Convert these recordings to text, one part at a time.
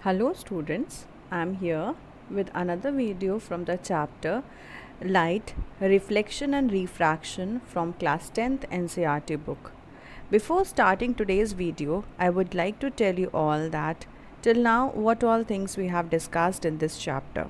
Hello students, I am here with another video from the chapter Light, Reflection and Refraction from class 10th NCERT book. Before starting today's video, I would like to tell you all that till now what all things we have discussed in this chapter.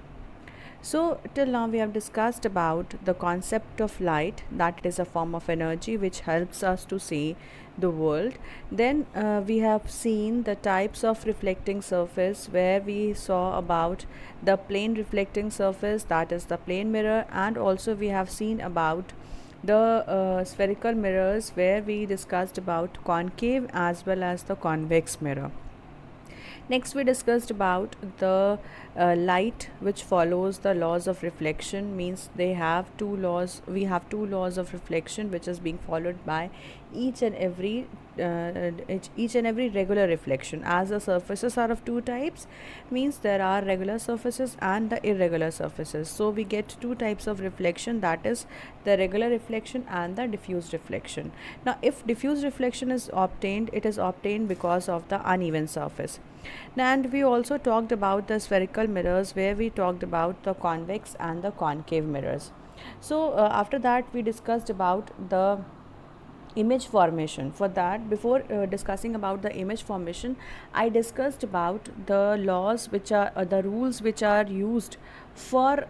So till now we have discussed about the concept of light, that it is a form of energy which helps us to see the world. Then we have seen the types of reflecting surface, where we saw about the plane reflecting surface, that is the plane mirror, and also we have seen about the spherical mirrors, where we discussed about concave as well as the convex mirror. Next we discussed about the light which follows the laws of reflection, means they have two laws. We have two laws of reflection which is being followed by each and every regular reflection. As the surfaces are of two types, means there are regular surfaces and the irregular surfaces. So we get two types of reflection, that is the regular reflection and the diffuse reflection. Now if diffuse reflection is obtained, it is obtained because of the uneven surface. And we also talked about the spherical mirrors, where we talked about the convex and the concave mirrors. So after that we discussed about the image formation. For that, before discussing about the image formation, I discussed about the laws which are the rules which are used for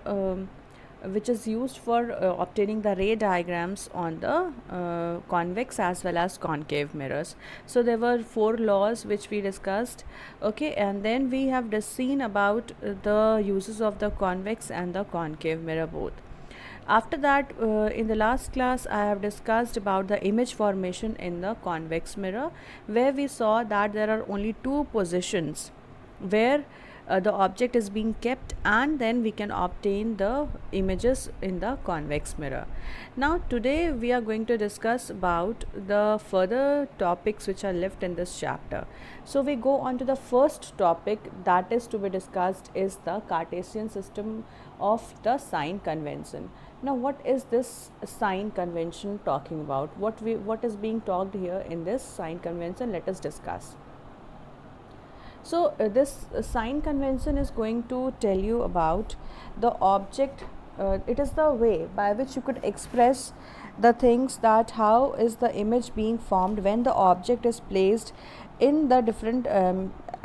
obtaining the ray diagrams on the convex as well as concave mirrors. So there were 4 laws which we discussed, okay, and then we have just seen about the uses of the convex and the concave mirror both. After that, in the last class I have discussed about the image formation in the convex mirror, where we saw that there are only 2 positions where the object is being kept, and then we can obtain the images in the convex mirror. Now today we are going to discuss about the further topics which are left in this chapter. So we go on to the first topic that is to be discussed, is the Cartesian system of the sign convention. Now what is this sign convention talking about? What is being talked here in this sign convention? Let us discuss. So this sign convention is going to tell you about the object. It is the way by which you could express the things, that how is the image being formed when the object is placed in the different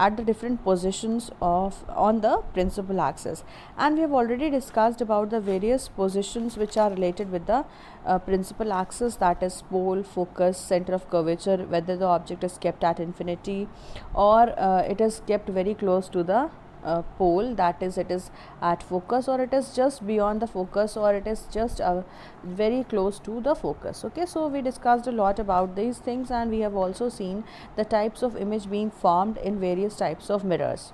at the different positions on the principal axis. And we have already discussed about the various positions which are related with the principal axis, that is pole, focus, center of curvature, whether the object is kept at infinity or it is kept very close to the pole, that is it is at focus, or it is just beyond the focus, or it is just very close to the focus. Okay, so we discussed a lot about these things, and we have also seen the types of image being formed in various types of mirrors.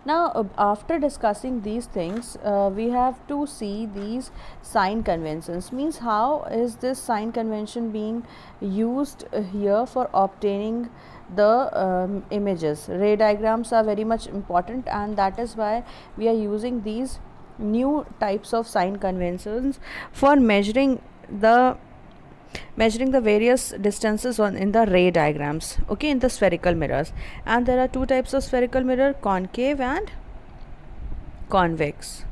Now after discussing these things, we have to see these sign conventions, means how is this sign convention being used here for obtaining the images. Ray diagrams are very much important, and that is why we are using these new types of sign conventions for measuring the various distances in the ray diagrams, okay, in the spherical mirrors. And there are 2 types of spherical mirror, concave and convex.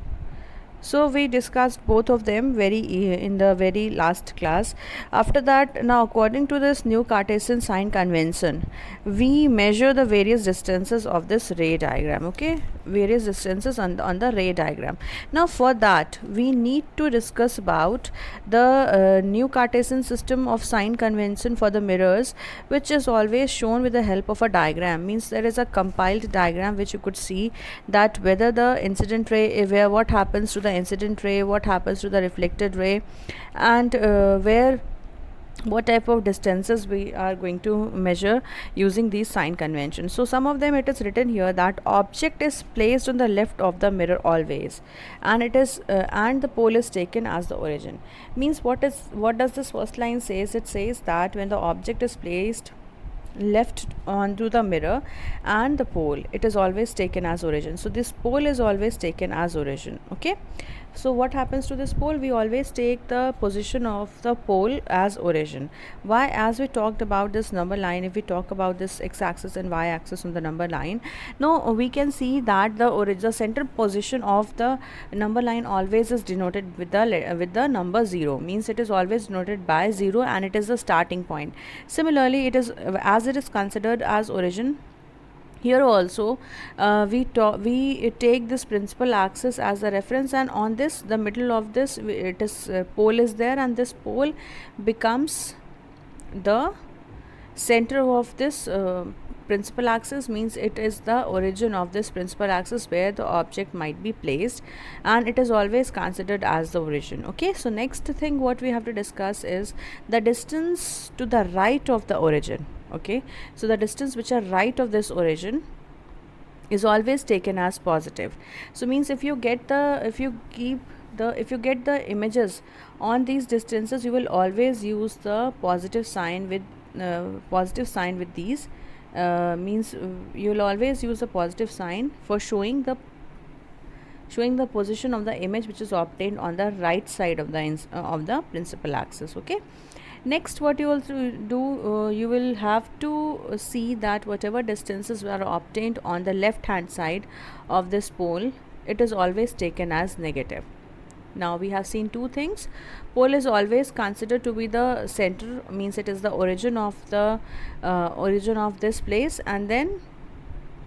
So we discussed both of them in the very last class. After that, now according to this new Cartesian sign convention, we measure the various distances of this ray diagram, okay, various distances on the ray diagram. Now for that we need to discuss about the new Cartesian system of sign convention for the mirrors, which is always shown with the help of a diagram. Means there is a compiled diagram which you could see, that whether the incident ray, what happens to the incident ray, what happens to the reflected ray, and what type of distances we are going to measure using these sign conventions. So some of them, it is written here that object is placed on the left of the mirror always, and it is and the pole is taken as the origin. Means what does this first line says? It says that when the object is placed left onto the mirror and the pole, it is always taken as origin. So this pole is always taken as origin, okay. So what happens to this pole? We always take the position of the pole as origin. Why? As we talked about this number line, if we talk about this x-axis and y-axis on the number line, now we can see that the center position of the number line always is denoted with the number 0. Means it is always denoted by 0, and it is the starting point. Similarly, it is as it is considered as origin. Here also we take this principal axis as a reference, and on this, the middle of this, it is pole is there, and this pole becomes the center of this principal axis. Means it is the origin of this principal axis where the object might be placed, and it is always considered as the origin. Okay, so next thing what we have to discuss is the distance to the right of the origin. Okay, so the distance which are right of this origin is always taken as positive. So means if you get the images on these distances, you will always use the positive sign with these. Means you will always use a positive sign for showing the position of the image which is obtained on the right side of the principal axis. Okay, next what you will do, you will have to see that whatever distances are obtained on the left hand side of this pole, it is always taken as negative. Now we have seen two things. Pole is always considered to be the center, means it is the origin of this place, and then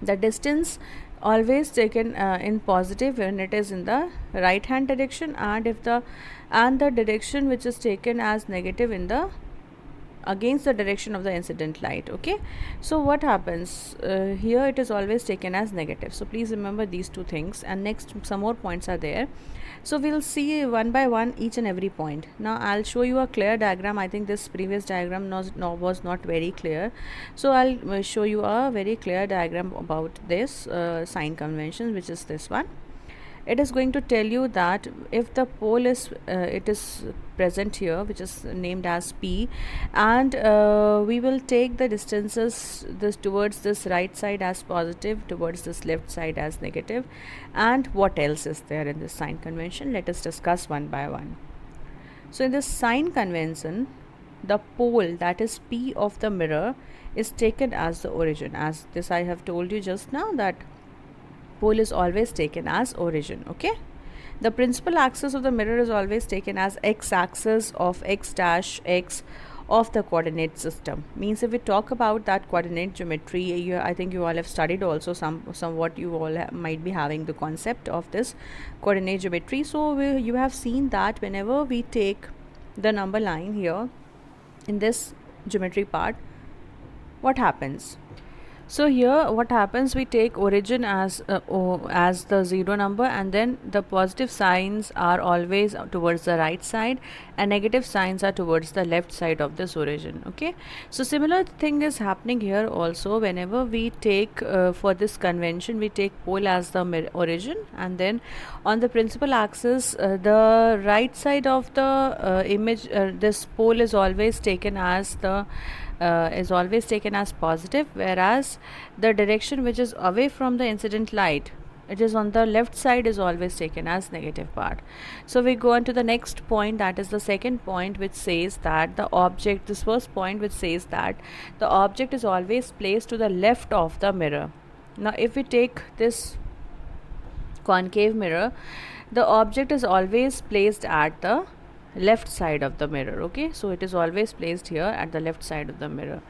the distance always taken in positive when it is in the right hand direction, and the direction which is taken as negative in the against the direction of the incident light. Okay, so what happens here, it is always taken as negative. So please remember these two things, and next some more points are there. So we'll see one by one each and every point. Now I'll show you a clear diagram. I think this previous diagram was not very clear, so I'll show you a very clear diagram about this sign convention, which is this one. It is going to tell you that if the pole is it is present here, which is named as P, and we will take the distances towards this right side as positive, towards this left side as negative, and what else is there in this sign convention. Let us discuss one by one. So in this sign convention, the pole, that is P of the mirror, is taken as the origin. As this I have told you just now, that pole is always taken as origin. Okay, the principal axis of the mirror is always taken as x-axis of x dash x of the coordinate system. Means if we talk about that coordinate geometry, I think you all have studied also somewhat. You all might be having the concept of this coordinate geometry. So you have seen that whenever we take the number line here in this geometry part, what happens? So here what happens, we take origin as the 0 number, and then the positive signs are always towards the right side and negative signs are towards the left side of this origin. Okay, so similar thing is happening here also. Whenever we take for this convention, we take pole as the origin, and then on the principal axis, the right side of the image, this pole is always taken as positive, whereas the direction which is away from the incident light, it is on the left side, is always taken as negative part. So we go on to the next point, that is the second point, which says that the object, this first point which says that the object is always placed to the left of the mirror. Now if we take this concave mirror, the object is always placed at the left side of the mirror. Okay, so it is always placed here at the left side of the mirror.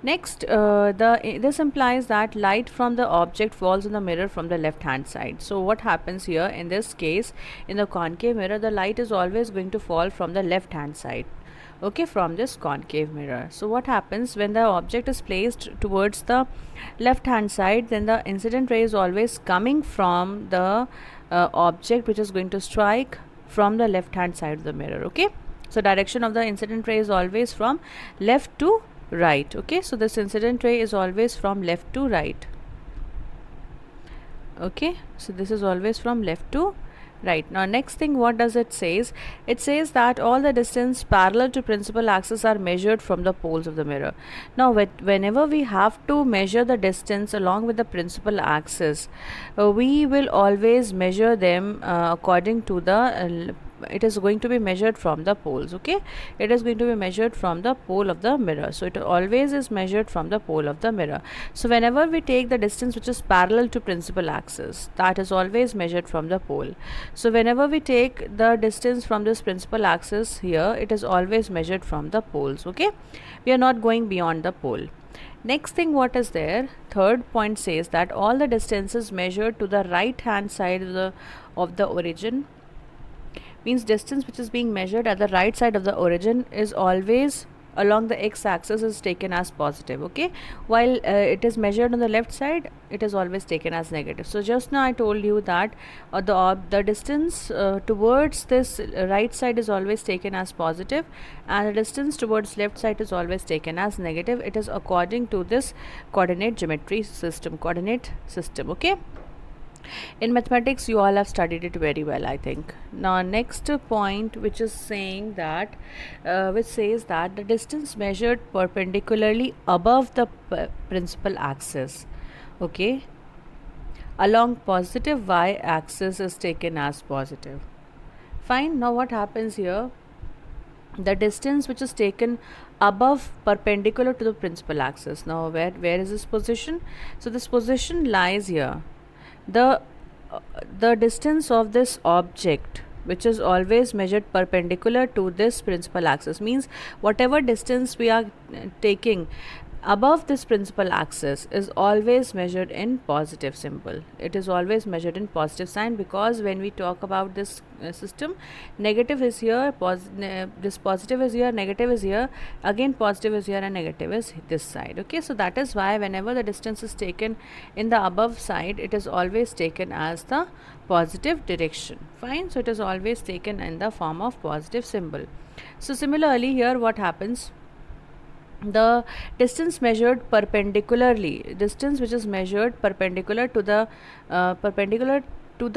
Next, this implies that light from the object falls on the mirror from the left hand side. So what happens here in this case, in the concave mirror, the light is always going to fall from the left hand side. Okay, from this concave mirror. So what happens when the object is placed towards the left hand side, then the incident ray is always coming from the object which is going to strike from the left hand side of the mirror. Okay, so direction of the incident ray is always from left to right. Okay, so this incident ray is always from left to right. Okay, so this is always from left to Right. Now, next thing, what does it says? It says that all the distance parallel to principal axis are measured from the poles of the mirror. Now, whenever we have to measure the distance along with the principal axis, we will always measure them according to the it is going to be measured from the poles. Okay, it is going to be measured from the pole of the mirror, so it always is measured from the pole of the mirror. So whenever we take the distance which is parallel to principal axis, that is always measured from the pole. So whenever we take the distance from this principal axis here, it is always measured from the poles. Okay, we are not going beyond the pole. Next thing, what is there? Third point says that all the distances measured to the right hand side of the origin, means distance which is being measured at the right side of the origin is always along the x-axis is taken as positive. Okay, while it is measured on the left side, it is always taken as negative. So just now I told you that the distance towards this right side is always taken as positive, and the distance towards left side is always taken as negative. It is according to this coordinate system. Okay, in mathematics you all have studied it very well, I think. Now next point, which is saying that which says that the distance measured perpendicularly above the principal axis, okay, along positive y axis is taken as positive. Fine. Now what happens here? The distance which is taken above perpendicular to the principal axis. Now where is this position? So this position lies here. The distance of this object, which is always measured perpendicular to this principal axis, means whatever distance we are taking above this principal axis is always measured in positive symbol. It is always measured in positive sign, because when we talk about this system, negative is here, this positive is here, negative is here, again positive is here, and negative is this side. Okay, so that is why whenever the distance is taken in the above side, it is always taken as the positive direction. Fine. So it is always taken in the form of positive symbol. So similarly here, what happens? The distance measured perpendicularly, distance which is measured perpendicular to the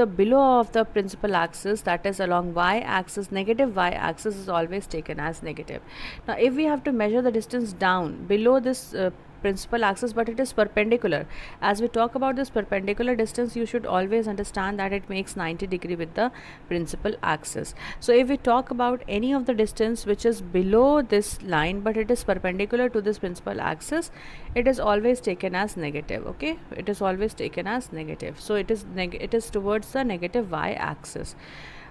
below of the principal axis, that is along y axis, negative y axis, is always taken as negative. Now if we have to measure the distance down below this principal axis, but it is perpendicular, as we talk about this perpendicular distance, you should always understand that it makes 90 degree with the principal axis. So if we talk about any of the distance which is below this line but it is perpendicular to this principal axis, it is always taken as negative. Okay, it is always taken as negative. So it is towards the negative y axis.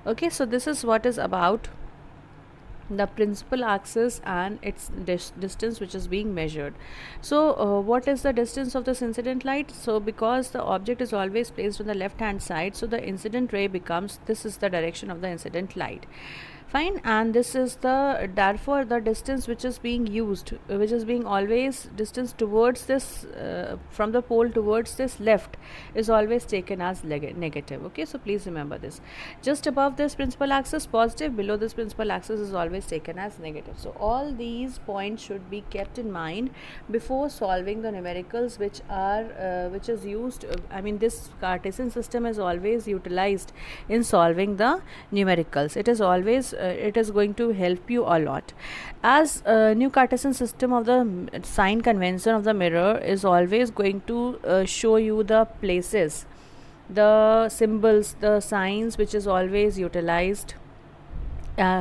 Okay, so this is what is about the principal axis and its distance which is being measured. So what is the distance of this incident light? So because the object is always placed on the left hand side, so the incident ray becomes, this is the direction of the incident light. Fine. And this is therefore the distance which is being used, which is being always distance towards this from the pole towards this left, is always taken as negative. Okay, so please remember this. Just above this principal axis positive, below this principal axis is always taken as negative. So all these points should be kept in mind before solving the numericals which is used. This Cartesian system is always utilized in solving the numericals. It is always it is going to help you a lot, as new Cartesian system of the sign convention of the mirror is always going to show you the places, the symbols, the signs which is always utilized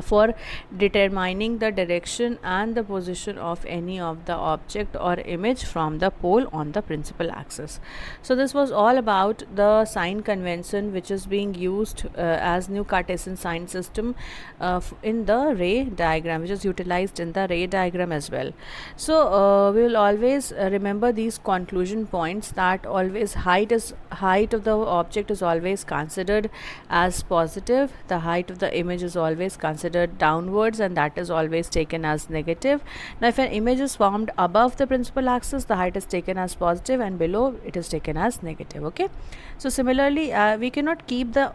for determining the direction and the position of any of the object or image from the pole on the principal axis. So this was all about the sign convention which is being used as new Cartesian sign system in the ray diagram, which is utilized in the ray diagram as well. So we will always remember these conclusion points, that always height of the object is always considered as positive, the height of the image is always considered downwards, and that is always taken as negative. Now if an image is formed above the principal axis, the height is taken as positive, and below it is taken as negative. Okay, so similarly we cannot keep the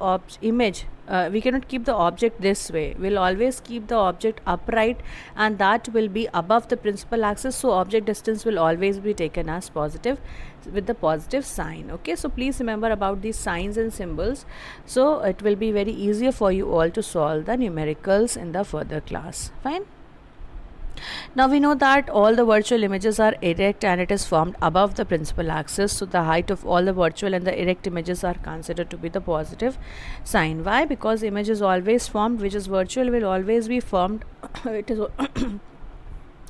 we cannot keep the object this way. We'll always keep the object upright, and that will be above the principal axis, so object distance will always be taken as positive. with the positive sign. Okay, so please remember about these signs and symbols, so it will be very easier for you all to solve the numericals in the further class. Fine. Now we know that all the virtual images are erect and it is formed above the principal axis. So the height of all the virtual and the erect images are considered to be the positive sign. Why? Because image is always formed, which is virtual will always be formed. it is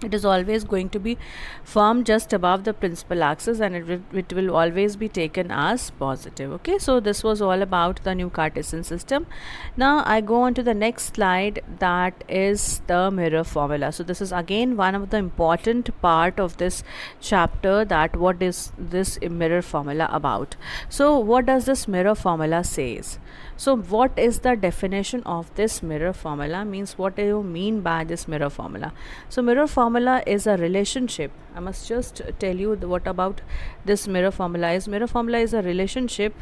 it is always going to be formed just above the principal axis, and it will always be taken as positive. Okay, so this was all about the new Cartesian system. Now I go on to the next slide, that is the mirror formula. So this is again one of the important part of this chapter, that what is this mirror formula about. So what does this mirror formula says? So what is the definition of this mirror formula, means what do you mean by this mirror formula? So mirror formula is a relationship. I must just tell you what about this mirror formula is. Mirror formula is a relationship.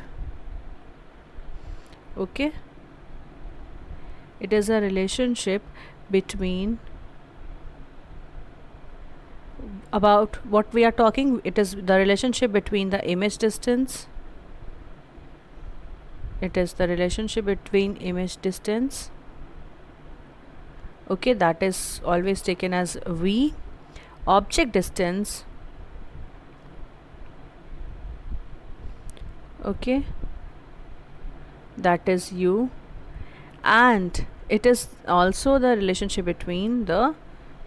Okay, it is a relationship between, about what we are talking, it is the relationship between the image distance. It is the relationship between image distance. Okay, that is always taken as V. Object distance. Okay, that is U. And it is also the relationship between the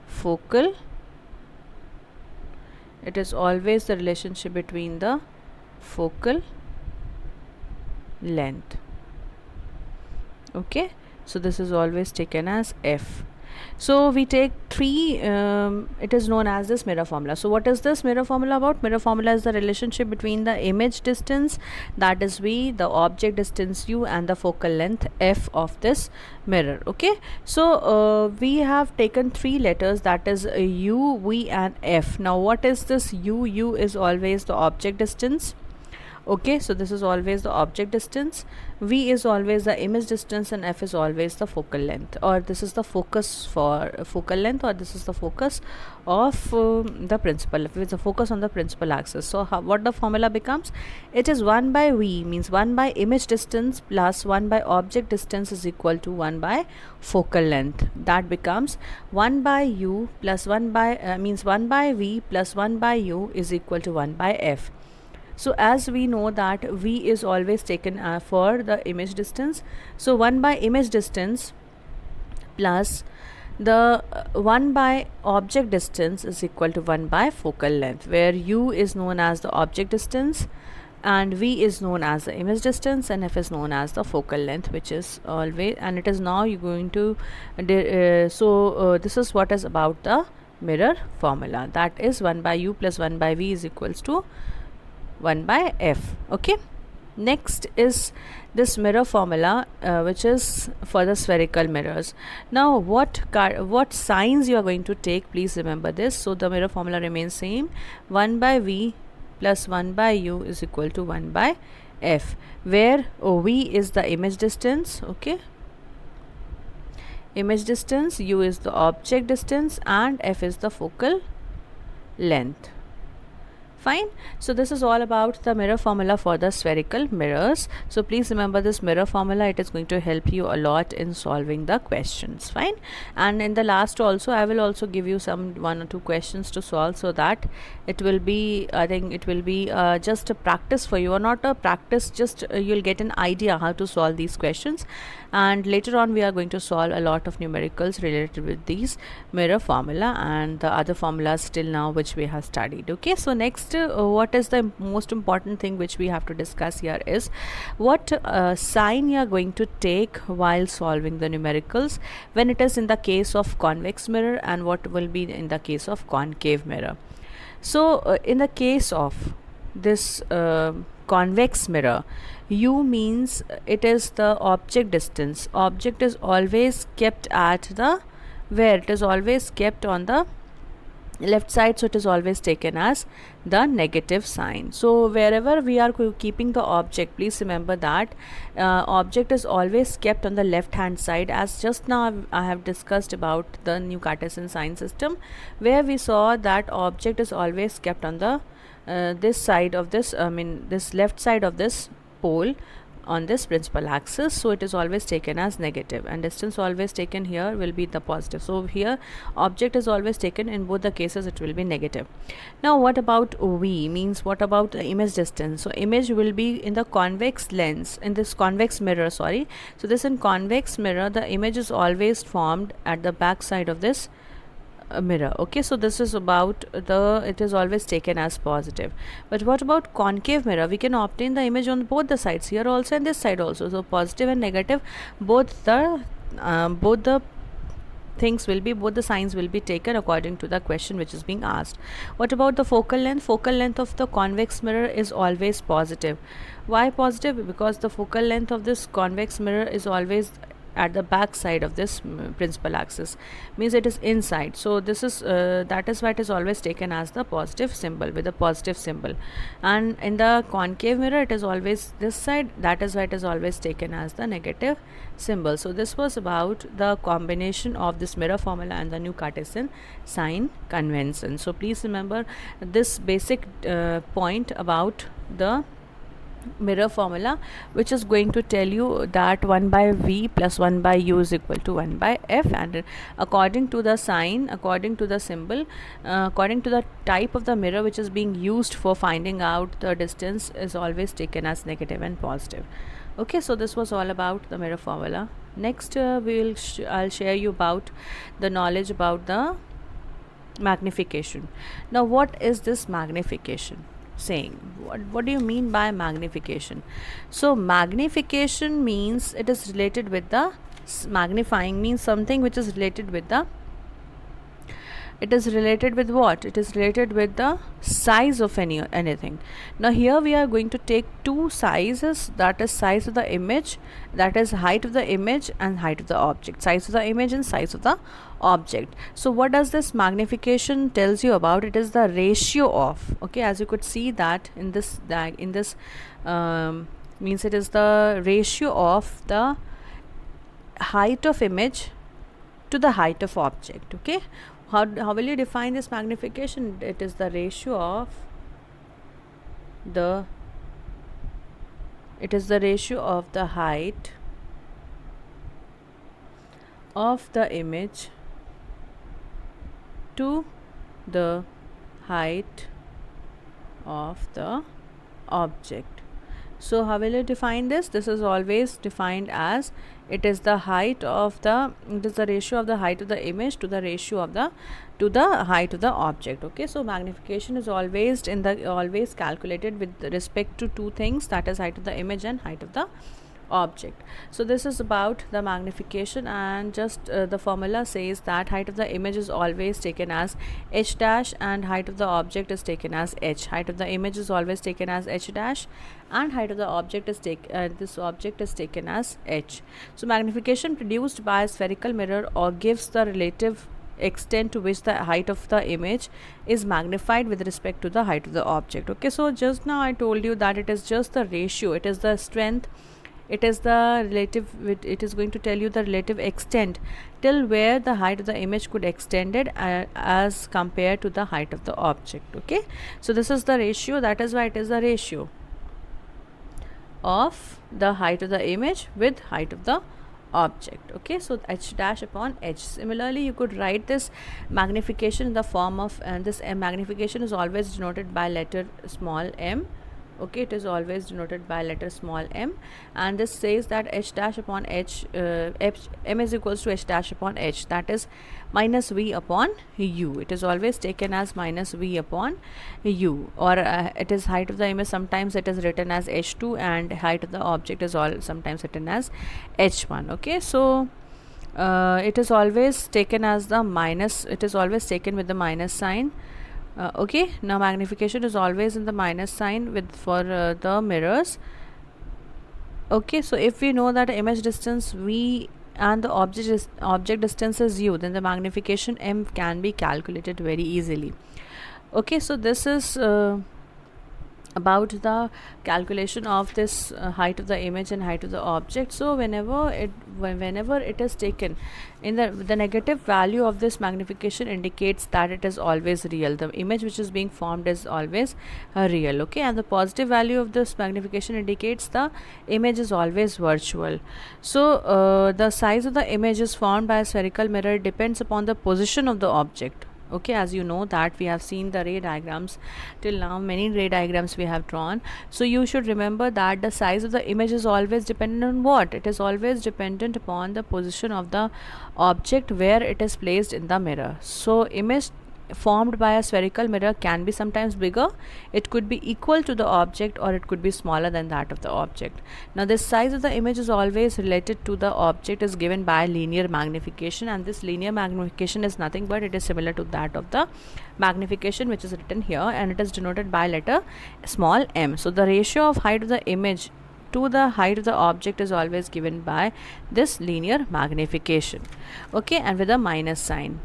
focal. It is always the relationship between the focal length. Okay, so this is always taken as F. So we take three, it is known as this mirror formula. So what is this mirror formula about? Mirror formula is the relationship between the image distance, that is V, the object distance U, and the focal length F of this mirror. Okay, so we have taken three letters, that is U, V, and F. Now what is this U? U is always the object distance. Okay, so this is always the object distance. V is always the image distance, and F is always the focal length, or this is the focus for focal length, or this is the focus of the principal, if it's a focus on the principal axis. So what the formula becomes? It is 1 by V, means 1 by image distance plus 1 by object distance is equal to 1 by focal length. That becomes 1 by U plus 1 by means 1 by V plus 1 by U is equal to 1 by F. So as we know that V is always taken for the image distance, so 1 by image distance plus the 1 by object distance is equal to 1 by focal length, where U is known as the object distance and V is known as the image distance and F is known as the focal length, which is always, and it is now you're going to this is what is about the mirror formula, that is 1 by U plus 1 by V is equals to 1 by F. Okay, next is this mirror formula which is for the spherical mirrors. Now what signs you are going to take, please remember this. So the mirror formula remains same, 1 by V plus 1 by U is equal to 1 by F, where V is the image distance. Okay, image distance, U is the object distance, and F is the focal length. Fine. So this is all about the mirror formula for the spherical mirrors. So please remember this mirror formula, it is going to help you a lot in solving the questions. Fine. And in the last also I will also give you some 1 or 2 questions to solve, so that it will be, I think it will be just a practice for you, or not a practice, just you'll get an idea how to solve these questions. And later on we are going to solve a lot of numericals related with these mirror formula and the other formulas till now which we have studied. Okay, so next what is the most important thing which we have to discuss here is what sign you are going to take while solving the numericals when it is in the case of convex mirror, and what will be in the case of concave mirror. So in the case of this convex mirror, U means it is the object distance. Object is always kept at the, where it is always kept on the left side, so it is always taken as the negative sign. So wherever we are keeping the object, please remember that object is always kept on the left hand side, as just now I have discussed about the new Cartesian sign system, where we saw that object is always kept on the this side of this, this left side of this pole on this principal axis, so it is always taken as negative, and distance always taken here will be the positive. So here object is always taken, in both the cases it will be negative. Now what about V, means what about the image distance? So image will be in the convex lens, in this convex mirror, sorry. So this in convex mirror, the image is always formed at the back side of this mirror. Okay, so this is about the, it is always taken as positive. But what about concave mirror? We can obtain the image on both the sides, here also and this side also. So positive and negative, both the things will be, both the signs will be taken according to the question which is being asked. What about the focal length? Focal length of the convex mirror is always positive. Why positive? Because the focal length of this convex mirror is always at the back side of this principal axis, means it is inside. So this is that is why it is always taken as the positive symbol, with a positive symbol. And in the concave mirror it is always this side, that is why it is always taken as the negative symbol. So this was about the combination of this mirror formula and the new Cartesian sign convention. So please remember this basic point about the mirror formula, which is going to tell you that 1 by V plus 1 by U is equal to 1 by F, and according to the sign, according to the symbol, according to the type of the mirror which is being used for finding out the distance, is always taken as negative and positive. Okay, so this was all about the mirror formula. Next I'll share you about the knowledge about the magnification. Now what is this magnification saying? What do you mean by magnification? So magnification means it is related with the, magnifying means something which is related with the, it is related with what? It is related with the size of anything. Now here we are going to take two sizes, that is size of the image, that is height of the image and height of the object, size of the image and size of the object. So what does this magnification tells you about? It is the ratio of, okay, as you could see that in this means it is the ratio of the height of image to the height of object. Okay, how will you define this magnification? It is the ratio of the, it is the ratio of the height of the image to the height of the object. So how will you define this? This is always defined as, it is the height of the, it is the ratio of the height of the image to the ratio of the, to the height of the object. Okay, so magnification is always in the, always calculated with respect to two things, that is height of the image and height of the object. So this is about the magnification, and just the formula says that height of the image is always taken as h dash and height of the object is taken as h. Height of the image is always taken as h dash and height of the object is this object is taken as h. So magnification produced by a spherical mirror or gives the relative extent to which the height of the image is magnified with respect to the height of the object. Okay, so just now I told you that it is just the ratio, it is the strength, it is the relative, it is going to tell you the relative extent till where the height of the image could extended as compared to the height of the object. Okay, so this is the ratio, that is why it is the ratio of the height of the image with height of the object. Okay, so h dash upon h. Similarly, you could write this magnification in the form of, and this magnification is always denoted by letter small m. Okay, it is always denoted by letter small m, and this says that h dash upon h, m is equals to h dash upon h, that is minus v upon u. It is always taken as minus v upon u, or it is height of the image, sometimes it is written as h2, and height of the object is all sometimes written as h1. Okay, so it is always taken as the minus, it is always taken with the minus sign. Okay, now magnification is always in the minus sign with for the mirrors. Okay, so if we know that image distance v and the object distance is u, then the magnification m can be calculated very easily. Okay, so this is about the calculation of this height of the image and height of the object. So whenever it is taken in the negative value of this magnification indicates that it is always real, the image which is being formed is always real, okay, and the positive value of this magnification indicates the image is always virtual. So the size of the image is formed by a spherical mirror depends upon the position of the object. Okay, as you know that we have seen the ray diagrams till now, many ray diagrams we have drawn. So you should remember that the size of the image is always dependent on what? It is always dependent upon the position of the object where it is placed in the mirror. So image formed by a spherical mirror can be sometimes bigger, it could be equal to the object, or it could be smaller than that of the object. Now this size of the image is always related to the object is given by linear magnification, and this linear magnification is nothing but it is similar to that of the magnification which is written here, and it is denoted by letter small m. So the ratio of height of the image to the height of the object is always given by this linear magnification, okay, and with a minus sign.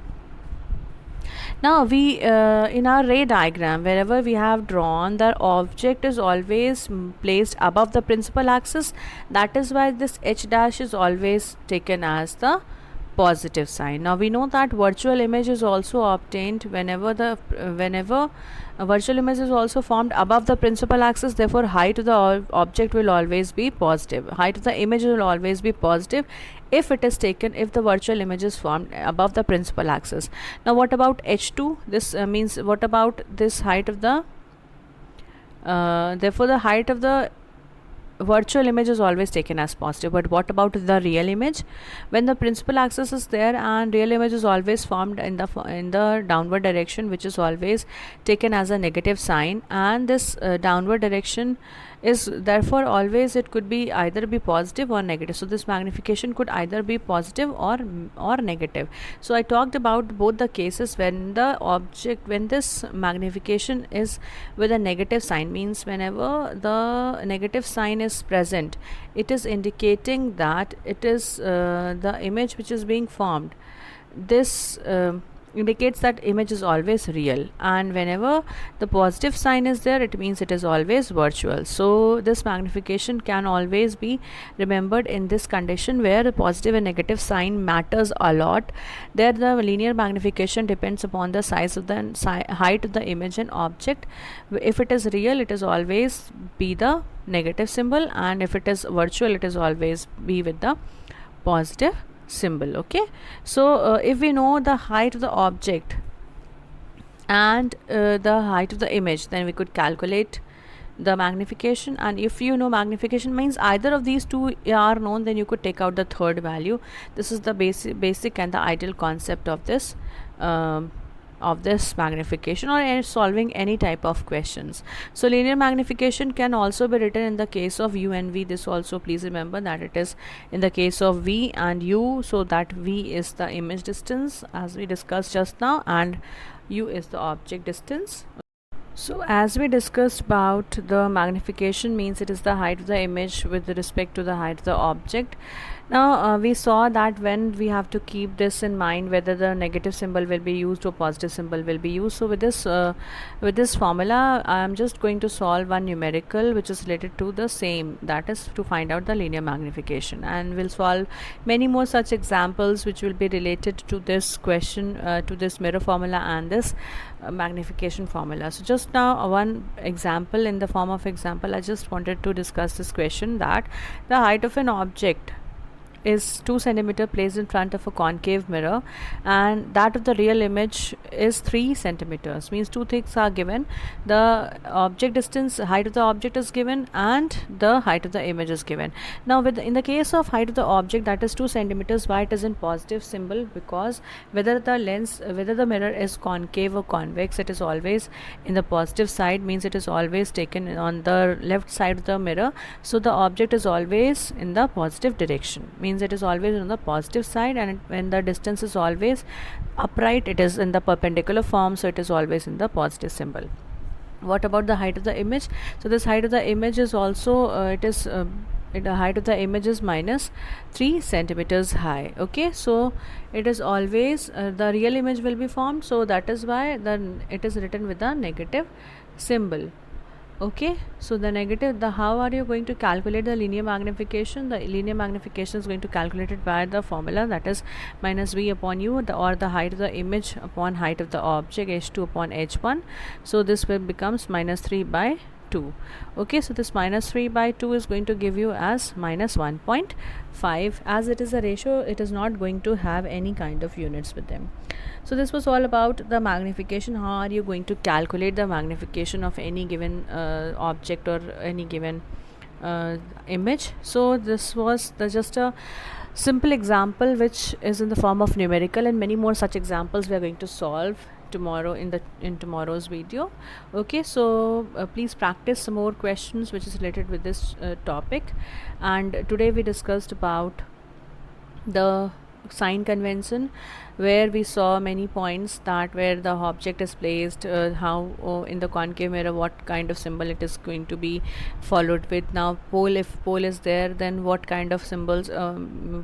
Now we in our ray diagram, wherever we have drawn, the object is always placed above the principal axis. That is why this h dash is always taken as the positive sign. Now we know that virtual image is also obtained whenever a virtual image is also formed above the principal axis. Therefore height of the object will always be positive, height of the image will always be positive if it is taken, if the virtual image is formed above the principal axis. Now what about h2? This means what about this height of the therefore the height of the virtual image is always taken as positive. But what about the real image? When the principal axis is there and real image is always formed in the downward direction, which is always taken as a negative sign, and this downward direction is therefore always, it could be either be positive or negative. So this magnification could either be positive or negative. So I talked about both the cases when the object, when this magnification is with a negative sign, means whenever the negative sign is present, it is indicating that it is the image which is being formed. This indicates that image is always real, and whenever the positive sign is there, it means it is always virtual. So this magnification can always be remembered in this condition where the positive and negative sign matters a lot. There the linear magnification depends upon the size of the height of the image and object. If it is real, it is always be the negative symbol, and if it is virtual, it is always be with the positive symbol, okay. So if we know the height of the object and the height of the image, then we could calculate the magnification. And if you know magnification means either of these two are known, then you could take out the third value. This is the basic and the ideal concept of this magnification, or solving any type of questions. So linear magnification can also be written in the case of u and v. This also please remember that it is in the case of v and u, so that v is the image distance as we discussed just now, and u is the object distance. So as we discussed about the magnification, means it is the height of the image with respect to the height of the object. Now we saw that when we have to keep this in mind, whether the negative symbol will be used or positive symbol will be used. So with this formula, I am just going to solve one numerical which is related to the same, that is to find out the linear magnification, and we'll solve many more such examples which will be related to this question, to this mirror formula and this magnification formula. So just now one example, in the form of example, I just wanted to discuss this question, that the height of an object is 2 centimeter placed in front of a concave mirror, and that of the real image is 3 centimeters. Means two things are given: the object distance, height of the object is given, and the height of the image is given. Now in the case of height of the object, that is 2 centimeters, why it is in positive symbol? Because whether the mirror is concave or convex, it is always in the positive side, means it is always taken on the left side of the mirror. So the object is always in the positive direction, means it is always on the positive side, and when the distance is always upright, it is in the perpendicular form, so it is always in the positive symbol. What about the height of the image? So this height of the image is also the height of the image is minus 3 centimeters high, okay. So it is always the real image will be formed, so that is why it is written with a negative symbol. Okay, so how are you going to calculate the linear magnification? The linear magnification is going to calculate it by the formula, that is minus v upon u, or the height of the image upon height of the object, h2 upon h1. So this will becomes minus 3 by 2. Okay, so this minus 3 by 2 is going to give you as minus 1.5. As it is a ratio, it is not going to have any kind of units with them. So this was all about the magnification. How are you going to calculate the magnification of any given object or any given image? So this was just a simple example which is in the form of numerical, and many more such examples we are going to solve tomorrow in tomorrow's video. Okay, so please practice some more questions which is related with this topic. And today we discussed about the sign convention, where we saw many points, that where the object is placed, how in the concave mirror what kind of symbol it is going to be followed with. Now pole, if pole is there, then what kind of symbols,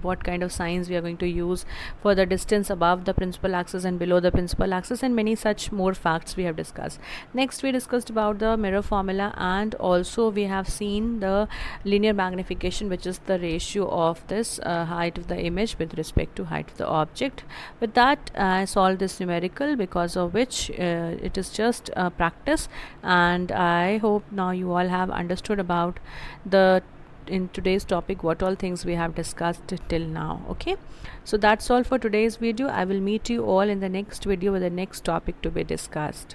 what kind of signs we are going to use for the distance above the principal axis and below the principal axis, and many such more facts we have discussed. Next we discussed about the mirror formula, and also we have seen the linear magnification, which is the ratio of this height of the image with respect to height of the object. With that, I solved this numerical, because of which it is just practice, and I hope now you all have understood about the in today's topic what all things we have discussed till now. Okay, so that's all for today's video. I will meet you all in the next video with the next topic to be discussed.